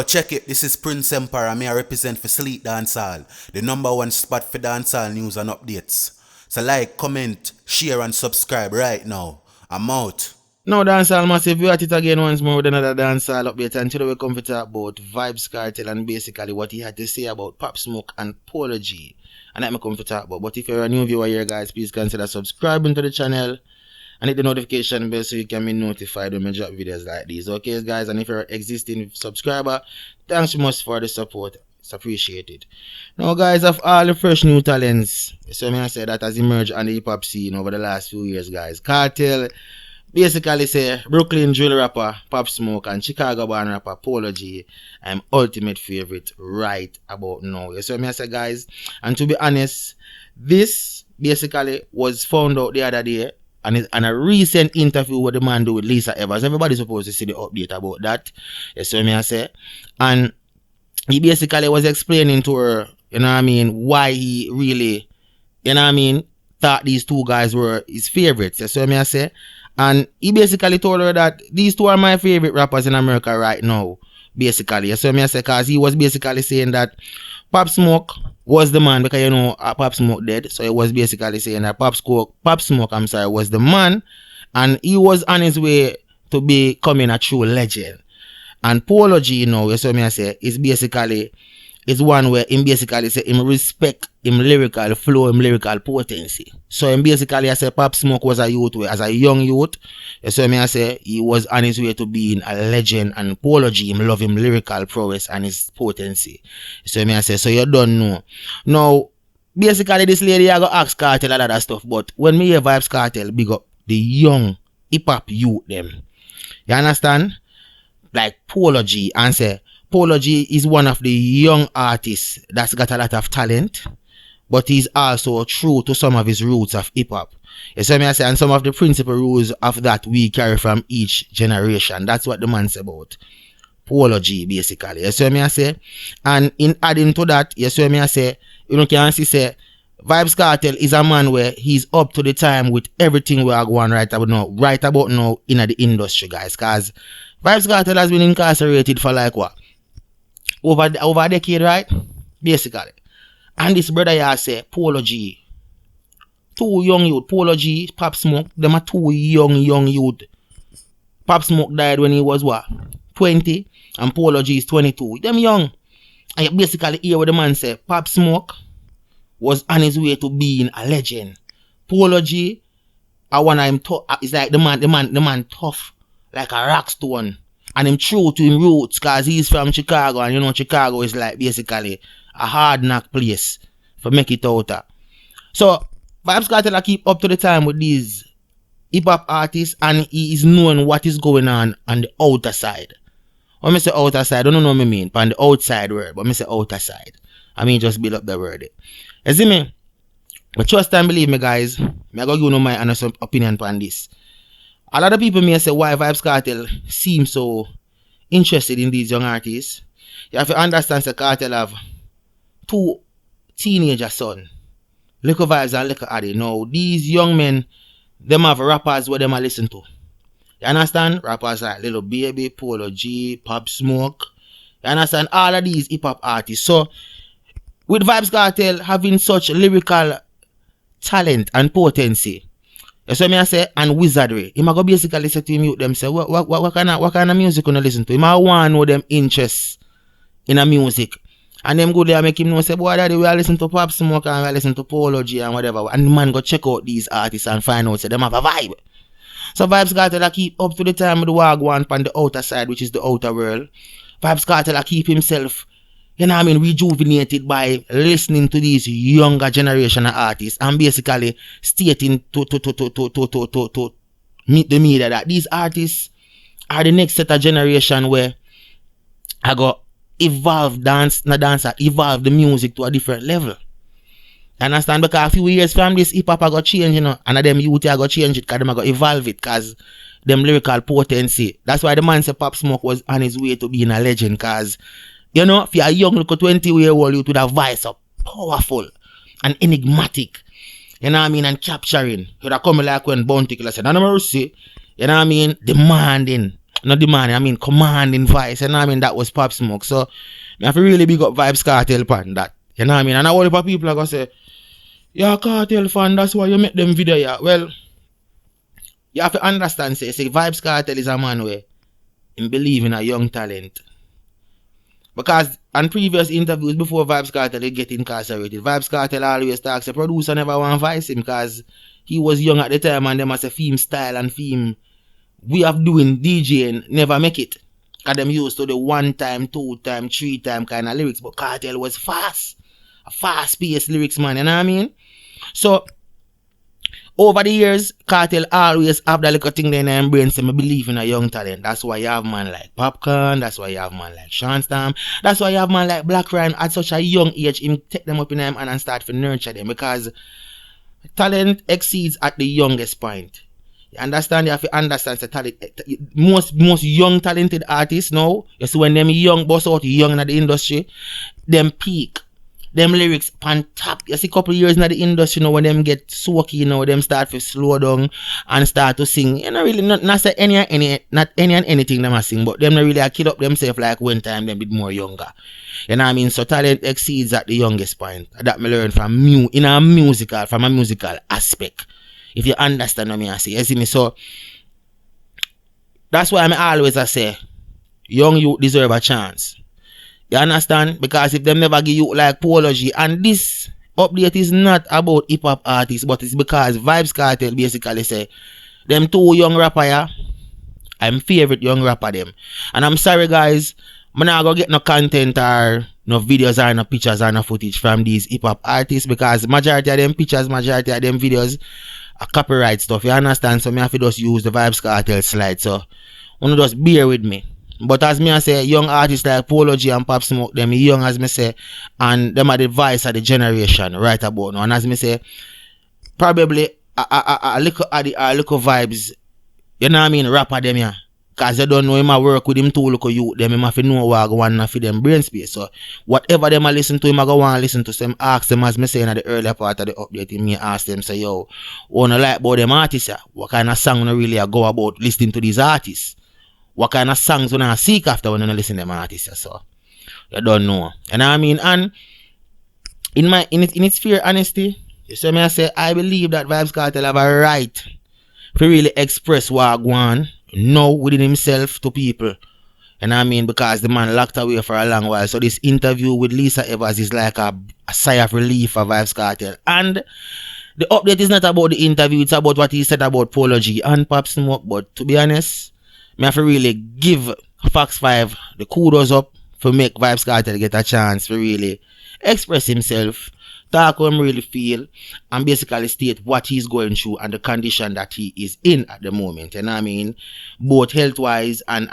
Yo, check it. This is Prince Emperor. Me I represent for Sleep Dancehall, the #1 spot for dancehall news and updates. So like, comment, share and subscribe right now. I'm out. Now Dancehall Massive, we at it again once more with another Dancehall update, and today we come to talk about Vybz Kartel and basically what he had to say about Pop Smoke and Polo G. And that me come to talk about. But if you're a new viewer here guys, please consider subscribing to the channel and hit the notification bell so you can be notified when we drop videos like these. Okay guys, and if you're an existing subscriber, thanks so much for the support. It's appreciated. Now guys, of all the fresh new talents, so I say that has emerged on the hip hop scene over the last few years guys. Kartel basically say Brooklyn drill rapper Pop Smoke and Chicago born rapper Polo G I'm ultimate favorite right about now. You see what I say guys? And to be honest, this basically was found out the other day and a recent interview with the man do with Lisa Evers. Everybody's supposed to see the update about that. You see what I say? And he basically was explaining to her, you know what I mean, why he really, you know what I mean, thought these two guys were his favorites. You see what I say? And he basically told her that these two are my favorite rappers in America right now. Basically, you see what I say? Because he was basically saying that Pop Smoke was the man, because you know Pop Smoke dead. So he was basically saying that Pop Smoke, was the man, and he was on his way to becoming a true legend. And Polo G, you know, you see what I say, is basically one where him basically say him respect him lyrical flow, him lyrical potency. So him basically I say Pop Smoke was a youth where, as a young youth, you see what I say, he was on his way to being a legend, and Polo G, him love him lyrical prowess and his potency. You see what I say, so you don't know. Now, basically this lady I go ask Kartel a lot of stuff, but when me hear Vybz Kartel big up the young hip hop youth them, you understand? Like Polo G, and say Polo G is one of the young artists that's got a lot of talent, but he's also true to some of his roots of hip hop. You see what I say? And some of the principal rules of that we carry from each generation. That's what the man's about. Polo G basically. You see what I say? And in adding to that, you see what I say, you know, can see say Vybz Kartel is a man where he's up to the time with everything we are going right about now in the industry, guys. Cause Vybz Kartel has been incarcerated for like what? Over a decade, right? Basically. And this brother here say Polo G. Two young youth. Polo G, Pop Smoke, them are two young youth. Pop Smoke died when he was what? 20. And Polo G is 22. Them young. And you basically hear what the man say. Pop Smoke was on his way to being a legend. Polo G, I want him tough. It's like the man tough. Like a rock stone. And him true to him roots, cause he's from Chicago, and you know Chicago is like basically a hard knock place for make it out of. So Vybz Kartel keep up to the time with these hip hop artists, and he is knowing what is going on the outer side. When I say outer side, I don't know what I mean, but on the outside word, but I say outer side. I mean just build up the word. You see me? But trust and believe me guys, I go give you my honest opinion on this. A lot of people may say why Vybz Kartel seems so interested in these young artists. You have to understand that Kartel have two teenager sons, Little Vybz and Little Addy. Now these young men, them have rappers where them a listen to. You understand? Rappers like Little Baby, Polo G, Pop Smoke. You understand? All of these hip hop artists. So with Vybz Kartel having such lyrical talent and potency, so I say, and wizardry. He might go basically say to him, them say, what kind of music you listen to? He might want to know them interests in a music. And them go there make him know, say, boy, daddy, we are listen to Pop Smoke and we are listen to Polo G and whatever. And the man go check out these artists and find out, say, them have a vibe. So Vybz Kartel keep up to the time with the wagwan on the outer side, which is the outer world. Vybz Kartel keep himself, you know what I mean, rejuvenated by listening to these younger generation of artists and basically stating to meet the media that these artists are the next set of generation where I go evolve evolve the music to a different level. Understand? Because a few years from this hip hop I got change, you know, and them youth I got change it because them I got evolve it because them lyrical potency. That's why the man say Pop Smoke was on his way to being a legend, because you know, if you're a young little 20-year-old, you would have voice up powerful and enigmatic. You know what I mean? And capturing. You would have come like when Bounty Killer said, no mercy. You know what I mean? Demanding. not demanding, I mean commanding voice, you know what I mean? That was Pop Smoke. So I have to really big up Vybz Kartel upon that. You know what I mean? And a whole heap of people are gonna say, yeah, Kartel fan, that's why you make them video, yeah. Well, you have to understand, say Vybz Kartel is a man where he believe in a young talent. Because on previous interviews before Vybz Kartel they get incarcerated, Vybz Kartel always talks, a producer never want to voice him because he was young at the time and them as a theme style and theme we have doing DJing never make it. Because them used to the 1 time, 2 time, 3 time kind of lyrics. But Kartel was fast. A fast-paced lyrics, man. You know what I mean? So, over the years, Kartel always have that little thing in their brain, say, I believe in a young talent. That's why you have man like Popcorn. That's why you have man like Sean Stam. That's why you have man like Black Ryan at such a young age. Him take them up in them and start to nurture them. Because talent exceeds at the youngest point. You understand? You have to understand the talent. Most young talented artists now, you see when them young boss out young in the industry, them peak. Them lyrics pan top. You see couple years in the industry now when them get soaky, you know, them start to slow down and start to sing. You know really not say any and anything them a sing, but them not really a kill up themselves like one time them bit more younger. You know what I mean? So talent exceeds at the youngest point. That me learn from from a musical aspect. If you understand what I say, you see me? So that's why I always say young youth deserve a chance. You understand? Because if them never give you like Polo G, and this update is not about hip hop artists, but it's because Vybz Kartel basically say them 2 young rapper, yeah, I'm favorite young rapper them. And I'm sorry guys, I'm not gonna get no content or no videos or no pictures or no footage from these hip hop artists because majority of them pictures, majority of them videos are copyright stuff. You understand? So I have to just use the Vybz Kartel slide. So wanna just bear with me. But as me I say, young artists like Polo G and Pop Smoke, them young as me say, and them are the voice of the generation right about now. And as me say, probably a little vibes, you know what I mean, rapper them yeah. Cause they don't know him I work with him too look youth, them him have to know what I go on for them brain space. So whatever them I listen to him I go want to listen to them, ask them as me say in the earlier part of the update, me ask them say, yo, wanna like about them artists yeah? What kind of song no really I go about listening to these artists? What kind of songs when I seek after when I listen to them artists? So you don't know. You know what I mean? And in its fair honesty, you see me I say I believe that Vybz Kartel have a right to really express what I want now within himself to people. You know what I mean? Because the man locked away for a long while. So this interview with Lisa Evers is like a sigh of relief for Vybz Kartel. And the update is not about the interview, it's about what he said about Polo G and Pop Smoke. But to be honest, I have to really give Fox 5 the kudos up for make Vybz Kartel get a chance to really express himself, talk how him really feel, and basically state what he's going through and the condition that he is in at the moment. You know what I mean? Both health wise and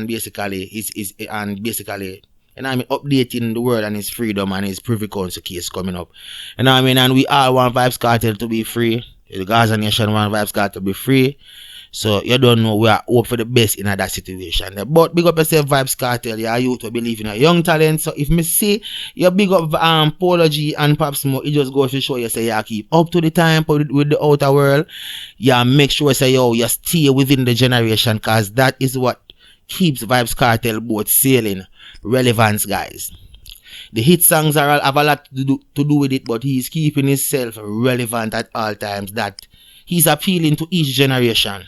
basically you know what I mean, updating the world and his freedom and his Privy Council case coming up. You know what I mean? And we all want Vybz Kartel to be free. The Gaza Nation want Vybz Kartel to be free. So you don't know, we are hope for the best in that situation. But big up yourself Vybz Kartel, you are you to believe in a young talent. So if me see you big up Polo G and Pop Smoke, it just goes to show you say you keep up to the time with the outer world. Yeah, make sure say yo you stay within the generation, cause that is what keeps Vybz Kartel boat sailing. Relevance, guys. The hit songs have a lot to do with it, but he's keeping himself relevant at all times. That he's appealing to each generation.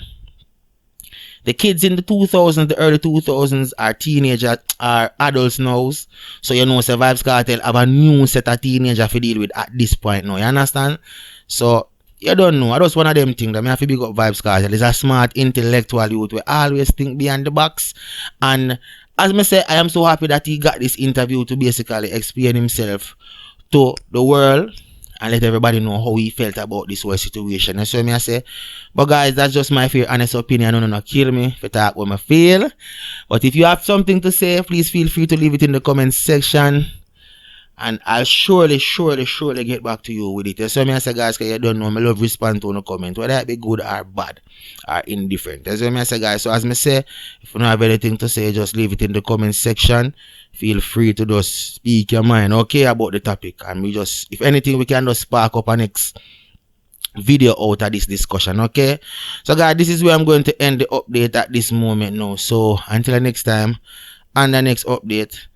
The kids in the 2000s, the early 2000s are teenagers, are adults now. So you know, Vybz Kartel have a new set of teenagers to deal with at this point now. You understand? So you don't know. I just one of them things that I have to big up Vybz Kartel. He's a smart, intellectual youth. We always think beyond the box. And as I say, I am so happy that he got this interview to basically explain himself to the world and let everybody know how he felt about this whole situation. And so I say, but guys, that's just my fair honest opinion. No kill me if I talk what I feel. But if you have something to say, please feel free to leave it in the comment section. And I'll surely get back to you with it. So I say, guys, because you don't know, I love respond to no comment, whether it be good or bad or indifferent. That's what I say, guys. So as I say, if you don't have anything to say, just leave it in the comment section. Feel free to just speak your mind, okay, about the topic. And we just, if anything, we can just spark up our next video out of this discussion. Okay, so guys, this is where I'm going to end the update at this moment now. So until the next time and the next update,